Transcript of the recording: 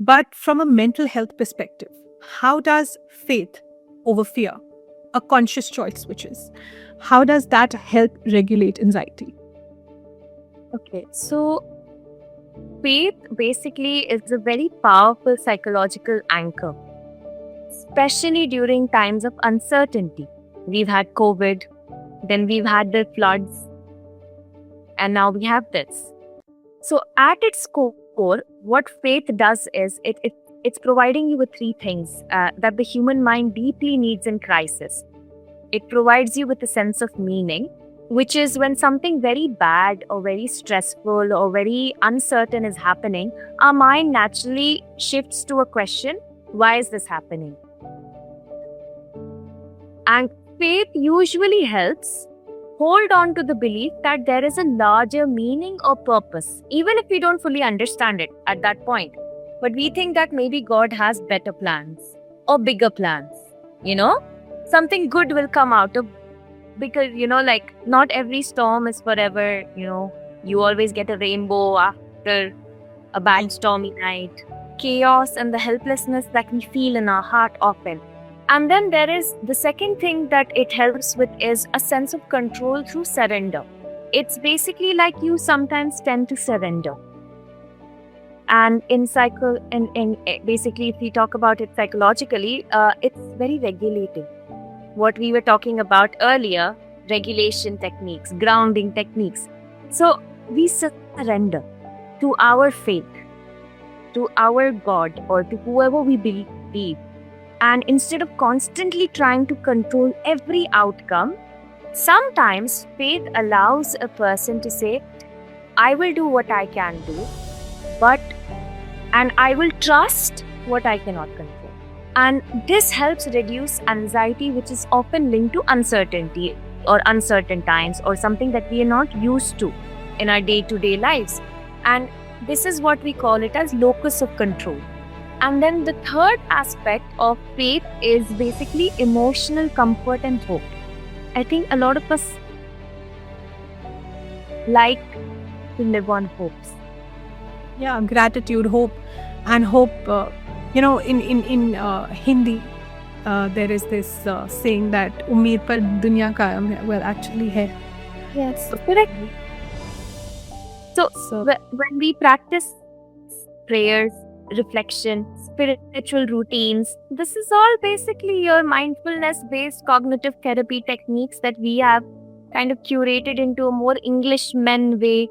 But from a mental health perspective, how does faith over fear, a conscious choice which is, how does that help regulate anxiety? Okay, so faith basically is a very powerful psychological anchor, especially during times of uncertainty. We've had COVID, then we've had the floods, and now we have this. So, at its core, what faith does is it's providing you with three things that the human mind deeply needs in crisis. It provides you with a sense of meaning, which is when something very bad or very stressful or very uncertain is happening, our mind naturally shifts to a question: why is this happening? And faith usually helps hold on to the belief that there is a larger meaning or purpose, even if we don't fully understand it at that point. But we think that maybe God has better plans or bigger plans, you know? Something good will come out of, because, like, not every storm is forever, you always get a rainbow after a bad stormy night. Chaos and the helplessness that we feel in our heart often. And then there is the second thing that it helps with is a sense of control through surrender. It's basically like you sometimes tend to surrender. And basically, if we talk about it psychologically, it's very regulating. What we were talking about earlier, regulation techniques, grounding techniques. So we surrender to our faith, to our God, or to whoever we believe. And instead of constantly trying to control every outcome, sometimes faith allows a person to say, I will do what I can do, and I will trust what I cannot control. And this helps reduce anxiety, which is often linked to uncertainty or uncertain times or something that we are not used to in our day-to-day lives. And this is what we call it as locus of control. And then the third aspect of faith is basically emotional comfort and hope. I think a lot of us like to live on hopes. Yeah, gratitude, hope, and hope. In Hindi, there is this saying that "Umeed par dunya kaam hai." Well, actually, hai. Yes, correct. So when we practice prayers, reflection, spiritual routines, this is all basically your mindfulness-based cognitive therapy techniques that we have kind of curated into a more Englishman way